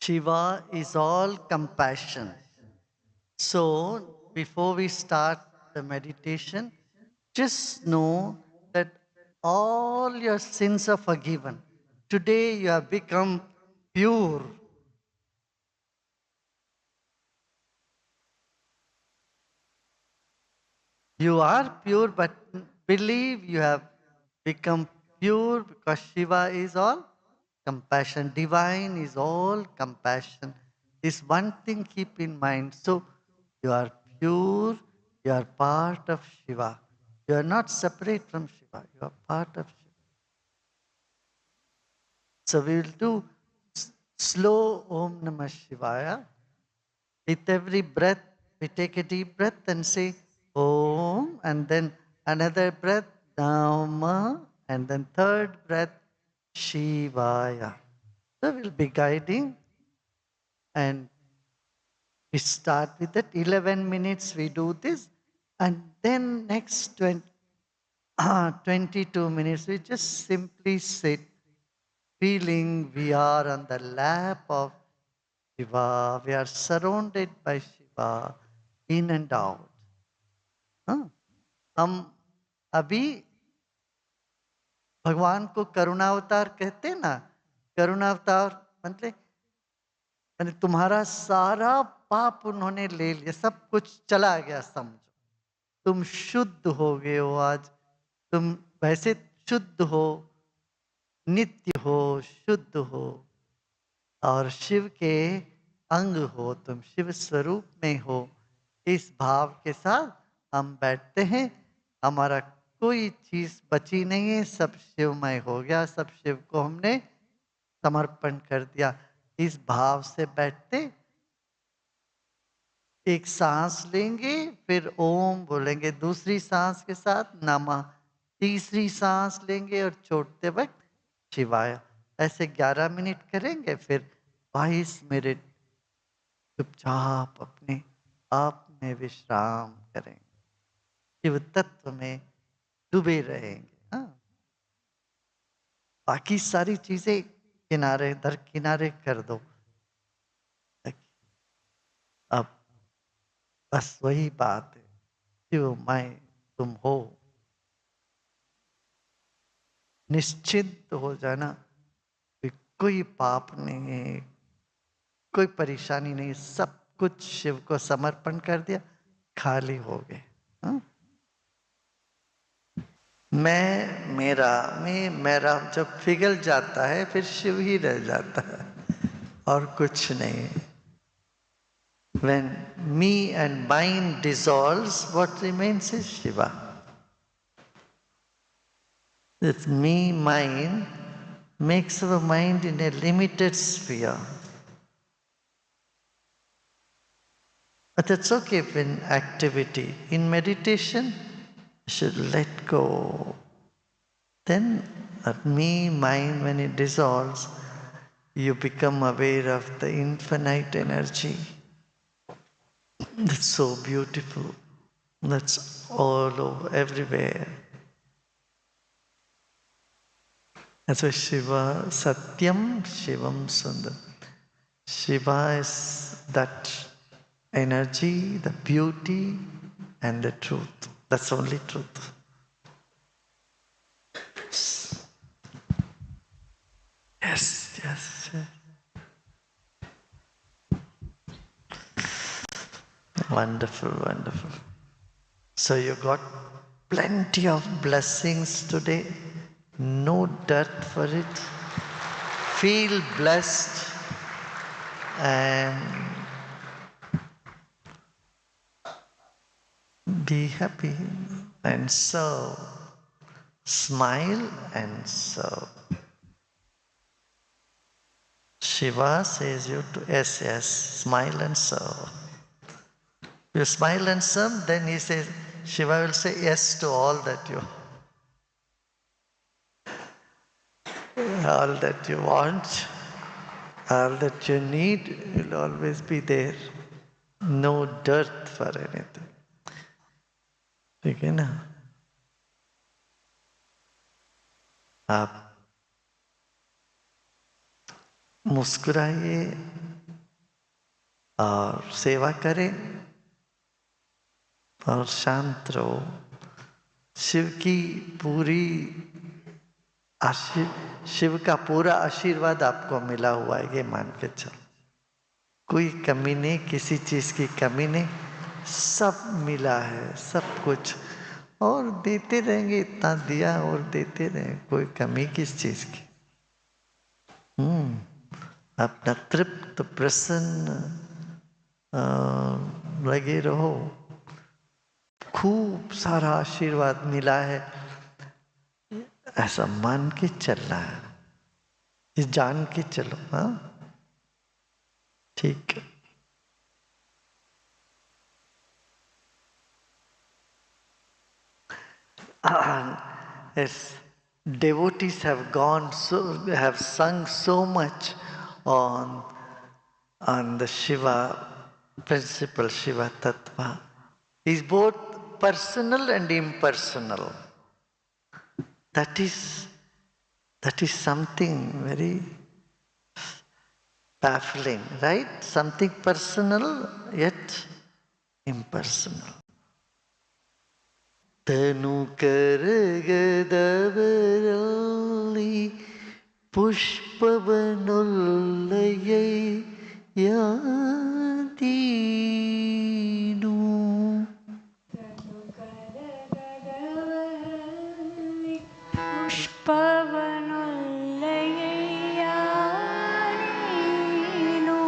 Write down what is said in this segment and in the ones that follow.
Shiva is all compassion. So, before we start the meditation, just know that all your sins are forgiven. Today you have become pure. You are pure, but believe you have become pure because Shiva is all compassion. Divine is all compassion. This one thing keep in mind. So you are pure, you are part of Shiva. You are not separate from Shiva, you are part of Shiva. So we will do slow Om Namah Shivaya. With every breath, we take a deep breath and say Om, and then another breath, Nama, and then third breath, Shivaya. So we'll be guiding and we start with that. 11 minutes we do this, and then next 22 minutes we just simply sit, feeling we are on the lap of Shiva. We are surrounded by Shiva in and out. हाँ, हम अभी भगवान को करुणावतार कहते हैं ना। करुणावतार मतलब तुम्हारा सारा पाप उन्होंने ले लिया, सब कुछ चला गया समझो। तुम शुद्ध हो गए हो आज। तुम वैसे शुद्ध हो, नित्य हो, शुद्ध हो और शिव के अंग हो, तुम शिव स्वरूप में हो। इस भाव के साथ हम बैठते हैं। हमारा कोई चीज बची नहीं है, सब शिवमय हो गया, सब शिव को हमने समर्पण कर दिया। इस भाव से बैठते, एक सांस लेंगे, फिर ओम बोलेंगे, दूसरी सांस के साथ नमः, तीसरी सांस लेंगे और छोड़ते वक्त शिवाय। ऐसे 11 मिनट करेंगे, फिर 22 मिनट चुपचाप अपने आप में विश्राम करेंगे, शिव तत्व में डूबे रहेंगे। हाँ, बाकी सारी चीजें किनारे दर किनारे कर दो। अब बस वही बात है, शिव मैं तुम हो। निश्चिंत हो जाना, कोई पाप नहीं है, कोई परेशानी नहीं, सब कुछ शिव को समर्पण कर दिया, खाली हो गए। हाँ? मैं मेरा जब पिघल जाता है फिर शिव ही रह जाता है और कुछ नहीं। When me and mind dissolves, what remains is Shiva. This me mind makes our mind in a limited sphere. But that's okay in activity. In meditation, you should let go. Then that me mind, when it dissolves, you become aware of the infinite energy. That's so beautiful. That's all over, everywhere. That's why Shiva, Satyam Shivam Sundar. Shiva is that energy, the beauty, and the truth. That's only truth. Yes, yes, yes. Wonderful, wonderful. So you got plenty of blessings today. No dirt for it. Feel blessed and be happy and serve. Smile and serve. Shiva says you to yes, yes, smile and serve. You smile and serve, then he says, Shiva will say yes to all that you want, all that you need will always be there. No dirt for anything. ठीक है ना? आप मुस्कुराइए, और सेवा करें और शांत रहो। शिव की पूरी शिव का पूरा आशीर्वाद आपको मिला हुआ है, ये मान के चलो। कोई कमी नहीं, किसी चीज की कमी नहीं, सब मिला है, सब कुछ, और देते रहेंगे। इतना दिया और देते रहेंगे, कोई कमी किस चीज की। अपना तृप्त प्रसन्न लगे रहो। खूब सारा आशीर्वाद मिला है, ऐसा मान के चलना है, ये जान के चलो। हाँ, ठीक है। Yes, devotees have have sung so much on the Shiva principle, Shiva Tattva. Is both personal and impersonal. That is something very baffling, right? Something personal yet impersonal. ತನು ಕರಗದವರಲ್ಲಿ ಪುಷ್ಪವನೊಲ್ಲಯ್ಯತೀನು. ಪುಷ್ಪವನೊಲ್ಲಯ್ಯತೀನು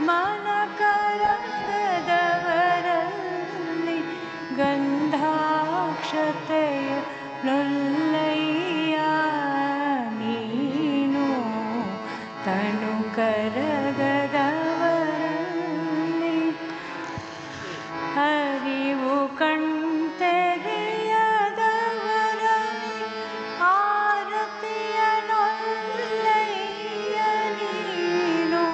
ಮನಕರಗದವರಲ್ಲಿ ಗಂಧಾಕ್ಷತೆಯ ಲೊಲ್ಲಯ್ಯ ನೀನು ತನು ಕರಗದವರಲ್ಲಿ ಹರಿವು ಕಣ್ತೆರೆಯದವರಲ್ಲಿ ಆರತಿಯ ನೊಲ್ಲಯ್ಯ ನೀನು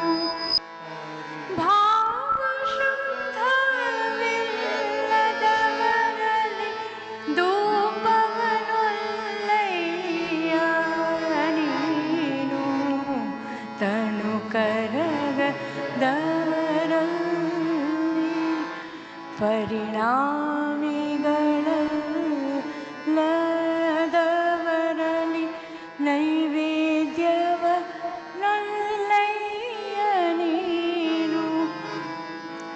ಭಾವಶುದ್ಧವಿಲ್ಲದವರಲ್ಲಿ ಧೂಪವನೊಲ್ಲಯ್ಯ ನೀನು ತನು ಕರಗದವರಲ್ಲಿ ಪರಿಣಾಮಿಗಳಲ್ಲದವರಲ್ಲಿ ನೈವೇದ್ಯವ ನೊಲ್ಲಯ್ಯ ನೀನು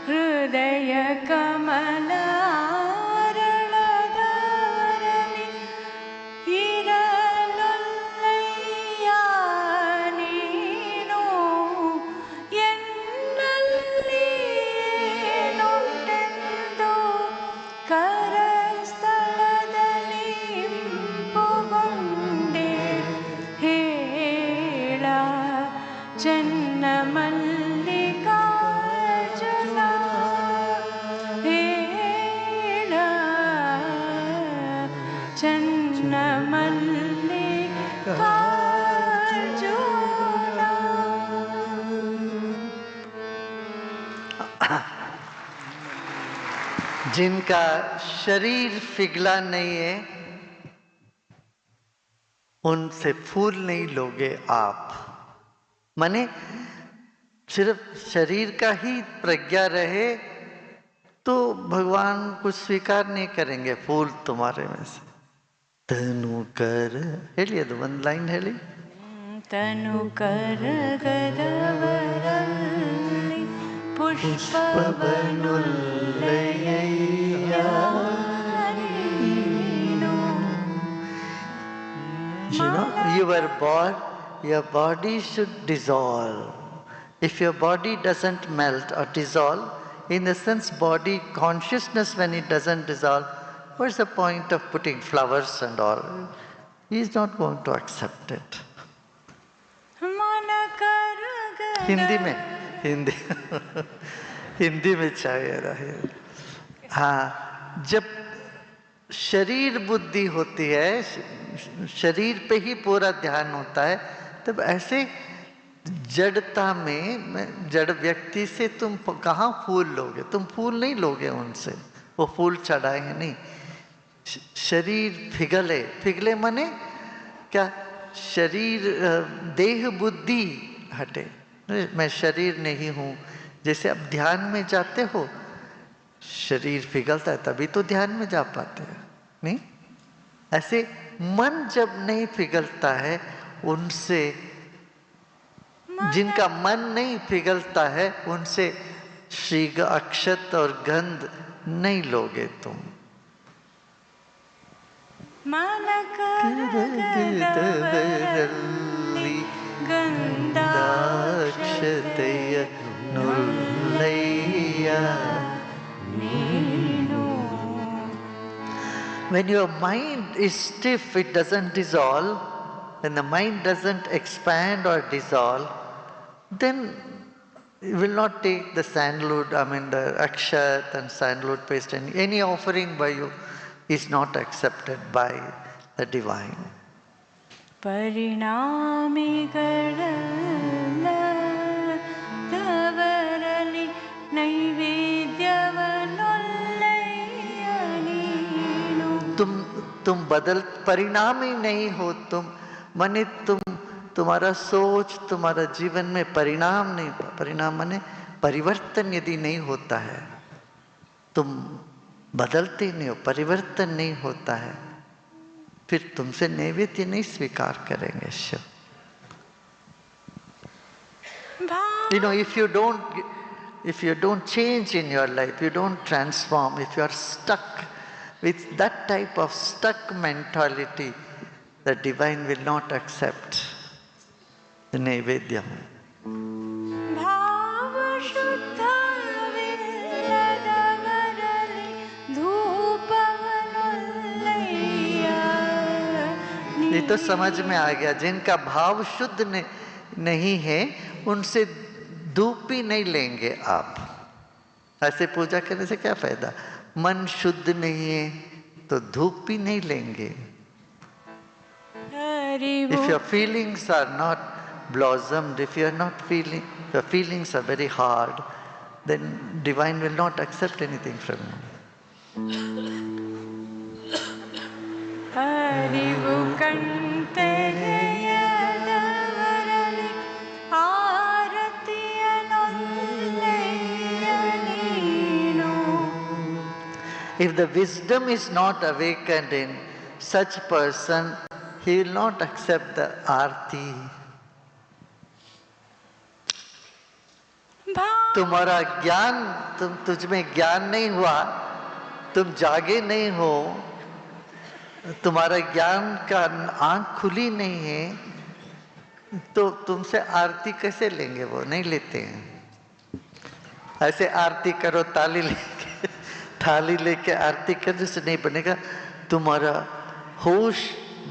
ಹೃದಯ ಕಮಲಾರಳದವರಲ್ಲಿ ಇರಲೊಲ್ಲಯ್ಯ ನೀನು ಎನ್ನಲ್ಲಿ ಏನುಂಟೆಂದು ಕರಸ್ಥಳದಲ್ಲಿ ಇಂಪುಗೊಂಡೆ ಹೇಳ ಚನ್ನ ಮಲ್ಲಿಕಾರ್ಜುನ ಹೇಳ ಚನ್ನ ಮಲ್ಲಿಕಾರ್ಜುನ. जिनका शरीर पिघला नहीं है, उनसे फूल नहीं लोगे आप। माने सिर्फ शरीर का ही प्रज्ञा रहे तो भगवान कुछ स्वीकार नहीं करेंगे फूल तुम्हारे में से। तनु कर ಹೇಳಿए ಅದು ಒಂದು ಲೈನ್ ಹೇಳಿ. ತನು ಕರಗದವರಲ್ಲಿ ಪುಷ್ಪವನೊಲ್ಲಯ್ಯ ನೀನು. You know, your body should dissolve. If your body doesn't melt or dissolve, in a sense body consciousness, when it doesn't dissolve, what's the point of putting flowers and all? He is not going to accept it. मन करगद हिंदी में हिंदी में चाहिए रहे। हाँ, जब शरीर बुद्धि होती है, शरीर पे ही पूरा ध्यान होता है, तब ऐसे जड़ता में जड़ व्यक्ति से तुम कहाँ फूल लोगे? तुम फूल नहीं लोगे उनसे, वो फूल चढ़ाएंगे नहीं। शरीर पिघले माने क्या? शरीर देह बुद्धि हटे, मैं शरीर नहीं हूँ, जैसे अब ध्यान में जाते हो, शरीर पिघलता है तभी तो ध्यान में जा पाते हैं, नहीं? ऐसे मन जब नहीं पिघलता है, उनसे, मन जिनका मन नहीं पिघलता है, उनसे श्री अक्षत और गंध नहीं लोगे तुम। मन करगदवरल्ली ಗಂಧಾಕ್ಷತೆಯ ಗಂಧಾಕ್ಷತೆಯ ನುಲ್ಲಯ್ಯ. ನುಲ್ಲಯ್ಯ ನೀನು. When your mind is stiff, it doesn't dissolve. When the mind doesn't expand or dissolve, then you will not take the sandalwood, the akshat and sandalwood paste, and any offering by you is not accepted by the divine. ಪರಿಣಾಮಿಗಳಲ್ಲ ತವರಲಿ ನೈವೇದ್ಯವನ್ನೊಲ್ಲೆಯ ನೀನು. तुम बदल, परिणामी नहीं हो तुम, माने तुम्हारा सोच, तुम्हारा जीवन में परिणाम नहीं, परिणाम माने परिवर्तन यदि नहीं होता है, तुम बदलते नहीं हो, परिवर्तन नहीं होता है, फिर तुमसे नैवेद्य नहीं स्वीकार करेंगे Shiv. If you don't change in your life, you don't transform, if you are stuck with that type of stuck mentality, the divine will not accept the naivedyam. ಭಾವಶುದ್ಧವಿಲ್ಲದವರಲ್ಲಿ ಧೂಪವನ್ನೊಲ್ಲೆಯ ನೀನು. ये तो समझ में आ गया, जिनका भाव शुद्ध नहीं है, उनसे धूप भी नहीं लेंगे आप. ऐसे पूजा करने से क्या फायदा? मन शुद्ध नहीं है तो धूप भी नहीं लेंगे. If your feelings are not blossomed, if you are not feeling, your feelings are very hard, then divine will not accept anything from you. ಅರಿವು ಕಣ್ತೆರೆಯದವರಲ್ಲಿ ಆರತಿಯನ್ನೊಲ್ಲೆಯ ನೀನು. If the wisdom is not awakened in such person, he will not accept the आरती. तुम्हारा ज्ञान, तुझ में ज्ञान नहीं हुआ, तुम जागे नहीं हो, तुम्हारा ज्ञान का आंख खुली नहीं है, तो तुमसे आरती कैसे लेंगे? वो नहीं लेते हैं. ऐसे आरती करो, थाली लेके आरती करने से नहीं बनेगा. तुम्हारा होश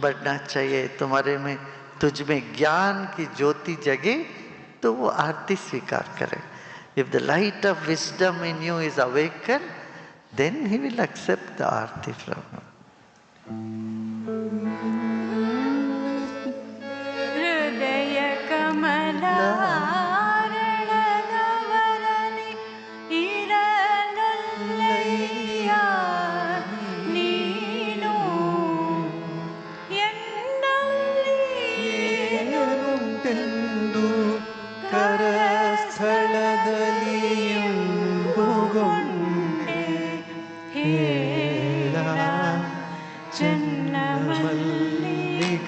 बढ़ना चाहिए, तुम्हारे में, तुझ में ज्ञान की ज्योति जगे तो वो आरती स्वीकार करे. If the light of wisdom in you is awakened, then he will accept the aarti from you. ಹೃದಯ ಕಮಲಾರಣದವರಲ್ಲಿ ಇರಲೊಲ್ಲೆಯ ನೀನು. ಎನ್ನಲ್ಲಿ ಏನುಂಟೆಂದು ಕರಸ್ಥಳದಲ್ಲಿಯುಂಬುಗೊಂಡೆ ಹೇಳ ಚೆನ್ನ ಮಲ್ಲಿಕಾರ್ಜುನ.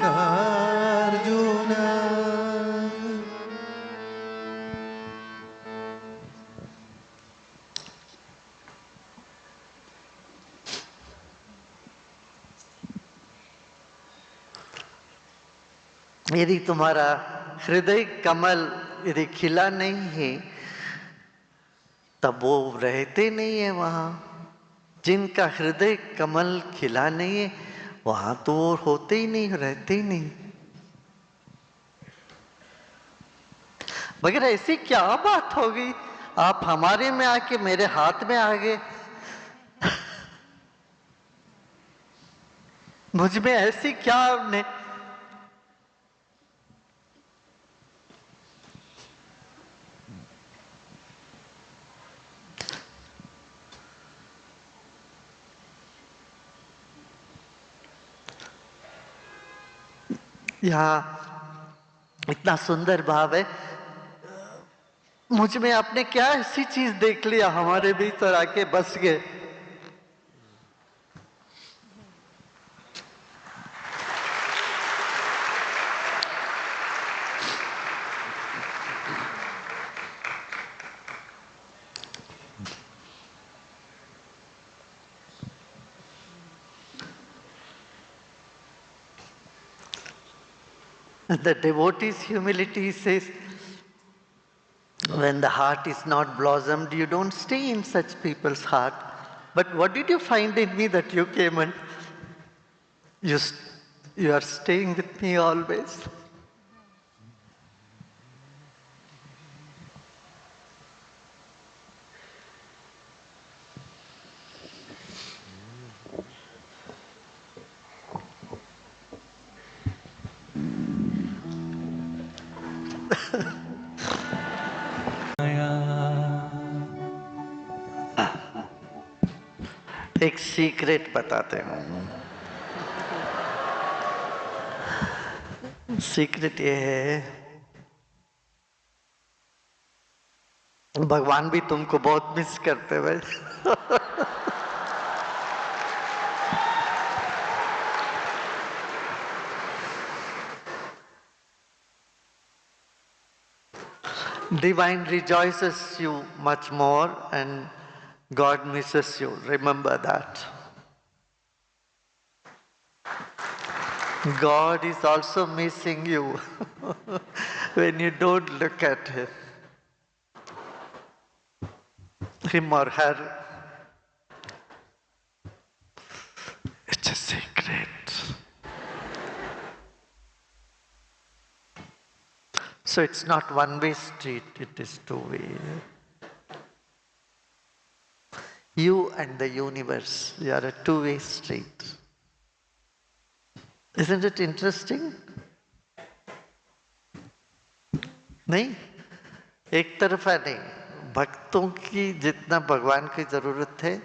यदि तुम्हारा हृदय कमल यदि खिला नहीं है, तब वो रहते नहीं है वहां. जिनका हृदय कमल खिला नहीं है, वहां तो वो होते ही नहीं, रहते ही नहीं. मगर ऐसी क्या बात हो गई, आप हमारे में आके मेरे हाथ में आ गए. मुझ में ऐसी क्या आपने, यहाँ इतना सुंदर भाव है. मुझ में आपने क्या ऐसी चीज देख लिया हमारे भीतर आके बस गए। The devotee's humility says, when the heart is not blossomed, you don't stay in such people's heart. But what did you find in me that you came and you, you are staying with me always? एक secret बताते हैं। Secret ये है, भगवान भी तुमको बहुत miss करते भाई। Divine rejoices you much more and God misses you. Remember that. God is also missing you when you don't look at him or her. It's a secret. So it's not one-way street, it is two-way. You and the universe, you are a two-way street. Isn't it interesting? नहीं, एक तरफा नहीं। भक्तों की जितना भगवान की जरूरत है,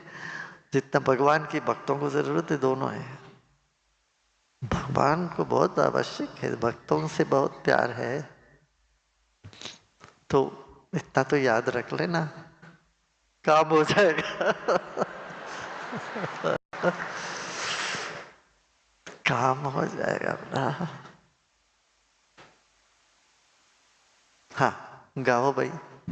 जितना भगवान की भक्तों को जरूरत है, दोनों है। भगवान को बहुत आवश्यक है, भक्तों से बहुत प्यार है, तो इतना तो याद रख लेना, काम हो जाएगा। काम हो जाएगा अपना। हाँ, गाओ भाई।